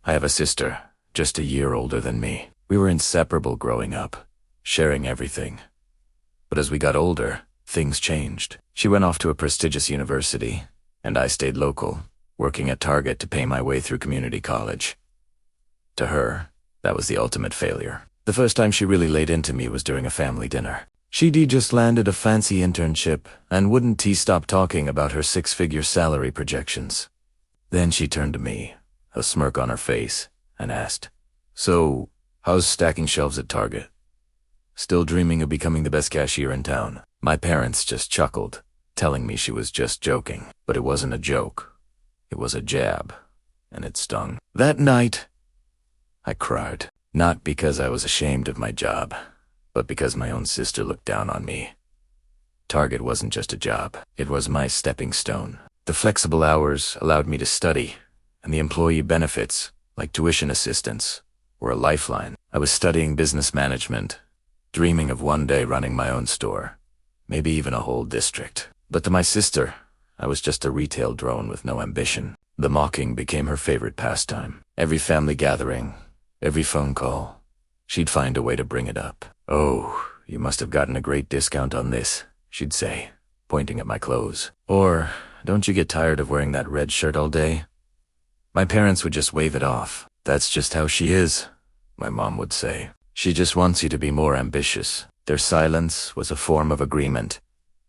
I have a sister, just a year older than me. We were inseparable growing up, sharing everything. But as we got older, things changed. She went off to a prestigious university, and I stayed local, working at Target to pay my way through community college. To her, that was the ultimate failure. The first time she really laid into me was during a family dinner. She'd just landed a fancy internship, and wouldn't stop talking about her six-figure salary projections. Then she turned to me, a smirk on her face, and asked, "So, how's stacking shelves at Target? Still dreaming of becoming the best cashier in town?" My parents just chuckled, telling me she was just joking. But it wasn't a joke. It was a jab, and it stung. That night, I cried. Not because I was ashamed of my job, but because my own sister looked down on me. Target wasn't just a job. It was my stepping stone. The flexible hours allowed me to study, and the employee benefits, like tuition assistance, were a lifeline. I was studying business management, dreaming of one day running my own store, maybe even a whole district. But to my sister, I was just a retail drone with no ambition. The mocking became her favorite pastime. Every family gathering, every phone call, she'd find a way to bring it up. "Oh, you must have gotten a great discount on this," she'd say, pointing at my clothes. Or, "Don't you get tired of wearing that red shirt all day?" My parents would just wave it off. "That's just how she is," my mom would say. "She just wants you to be more ambitious." Their silence was a form of agreement,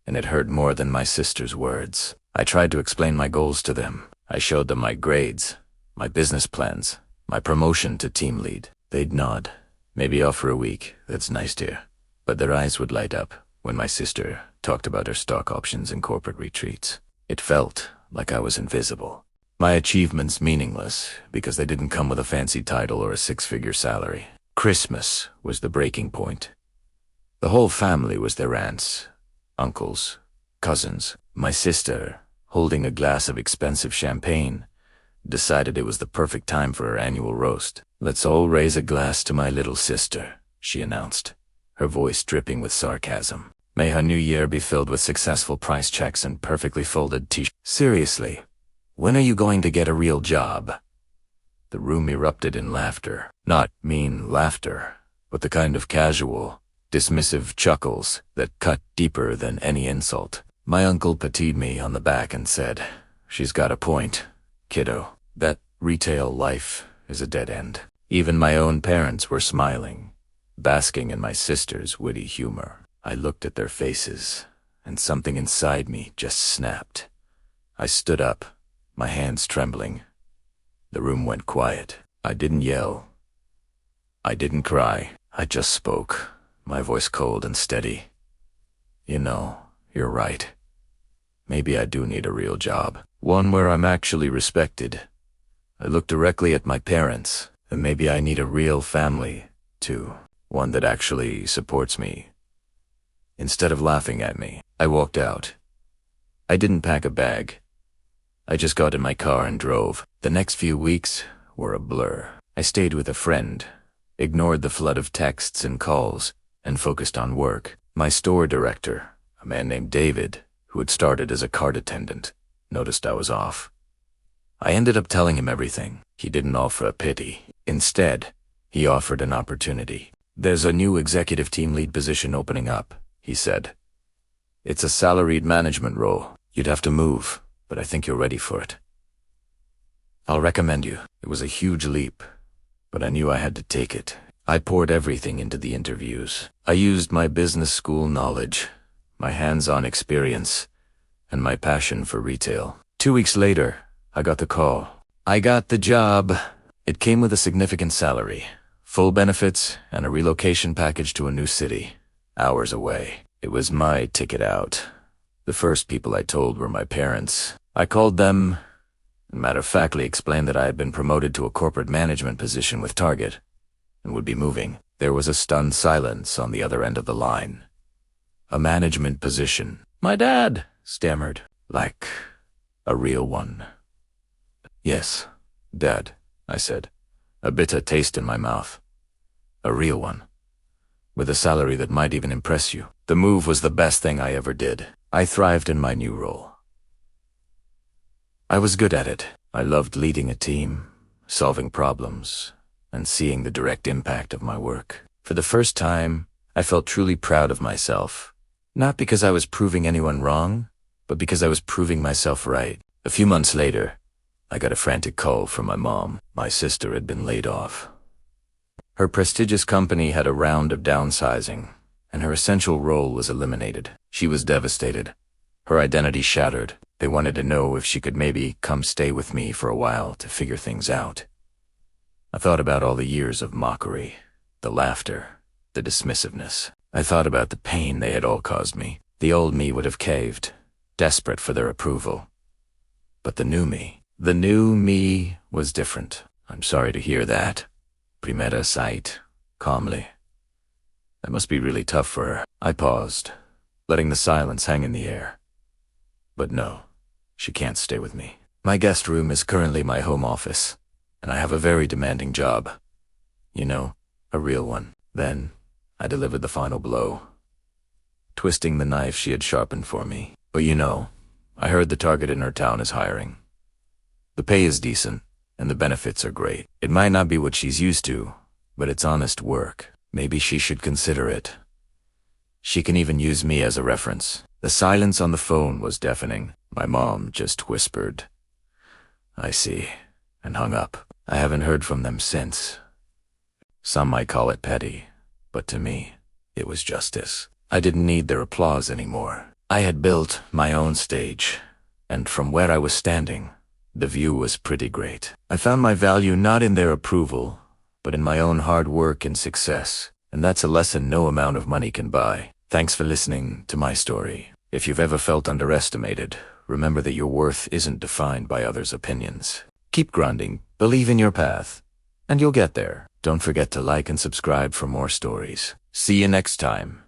and it hurt more than my sister's words. I tried to explain my goals to them. I showed them my grades, my business plans, my promotion to team lead. They'd nod, maybe offer a week, "That's nice, dear." But their eyes would light up when my sister talked about her stock options and corporate retreats. It felt like I was invisible. My achievements meaningless because they didn't come with a fancy title or a six-figure salary. Christmas was the breaking point. The whole family was their aunts, uncles, cousins. My sister, holding a glass of expensive champagne, decided it was the perfect time for her annual roast. "Let's all raise a glass to my little sister," she announced, her voice dripping with sarcasm. "May her new year be filled with successful price checks and perfectly folded t-shirts." "Seriously, when are you going to get a real job?" The room erupted in laughter. Not mean laughter, but the kind of casual, dismissive chuckles that cut deeper than any insult. My uncle patted me on the back and said, "She's got a point, kiddo. That retail life is a dead end." Even my own parents were smiling, basking in my sister's witty humor. I looked at their faces, and something inside me just snapped. I stood up, my hands trembling. The room went quiet. I didn't yell. I didn't cry. I just spoke, my voice cold and steady. "You know, you're right. Maybe I do need a real job. One where I'm actually respected." I looked directly at my parents, and maybe I need a real family, too. One that actually supports me. Instead of laughing at me, I walked out. I didn't pack a bag. I just got in my car and drove. The next few weeks were a blur. I stayed with a friend, ignored the flood of texts and calls, and focused on work. My store director, a man named David, who had started as a cart attendant, noticed I was off. I ended up telling him everything. He didn't offer a pity. Instead, he offered an opportunity. "There's a new executive team lead position opening up," he said. "It's a salaried management role. You'd have to move, but I think you're ready for it. I'll recommend you." It was a huge leap, but I knew I had to take it. I poured everything into the interviews. I used my business school knowledge, my hands-on experience, and my passion for retail. 2 weeks later, I got the call. I got the job. It came with a significant salary, full benefits, and a relocation package to a new city, hours away. It was my ticket out. The first people I told were my parents. I called them and matter-of-factly explained that I had been promoted to a corporate management position with Target and would be moving. There was a stunned silence on the other end of the line. "A management position." "My dad," stammered. "Like a real one?" "Yes, Dad," I said, a bitter taste in my mouth. "A real one, with a salary that might even impress you." The move was the best thing I ever did. I thrived in my new role. I was good at it. I loved leading a team, solving problems, and seeing the direct impact of my work. For the first time, I felt truly proud of myself. Not because I was proving anyone wrong, but because I was proving myself right. A few months later, I got a frantic call from my mom. My sister had been laid off. Her prestigious company had a round of downsizing, and her essential role was eliminated. She was devastated, her identity shattered. They wanted to know if she could maybe come stay with me for a while to figure things out. I thought about all the years of mockery, the laughter, the dismissiveness. I thought about the pain they had all caused me. The old me would have caved, desperate for their approval. But the new me was different. I'm sorry to hear that. Primera sight, calmly. That must be really tough for her. I paused, letting the silence hang in the air. But no, she can't stay with me. My guest room is currently my home office, and I have a very demanding job. You know, a real one. Then, I delivered the final blow, twisting the knife she had sharpened for me. But you know, I heard the target in her town is hiring. The pay is decent, and the benefits are great. It might not be what she's used to, but it's honest work. Maybe she should consider it. She can even use me as a reference. The silence on the phone was deafening. My mom just whispered, "I see," and hung up. I haven't heard from them since. Some might call it petty, but to me, it was justice. I didn't need their applause anymore. I had built my own stage, and from where I was standing, the view was pretty great. I found my value not in their approval, but in my own hard work and success, and that's a lesson no amount of money can buy. Thanks for listening to my story. If you've ever felt underestimated, remember that your worth isn't defined by others' opinions. Keep grinding, believe in your path, and you'll get there. Don't forget to like and subscribe for more stories. See you next time.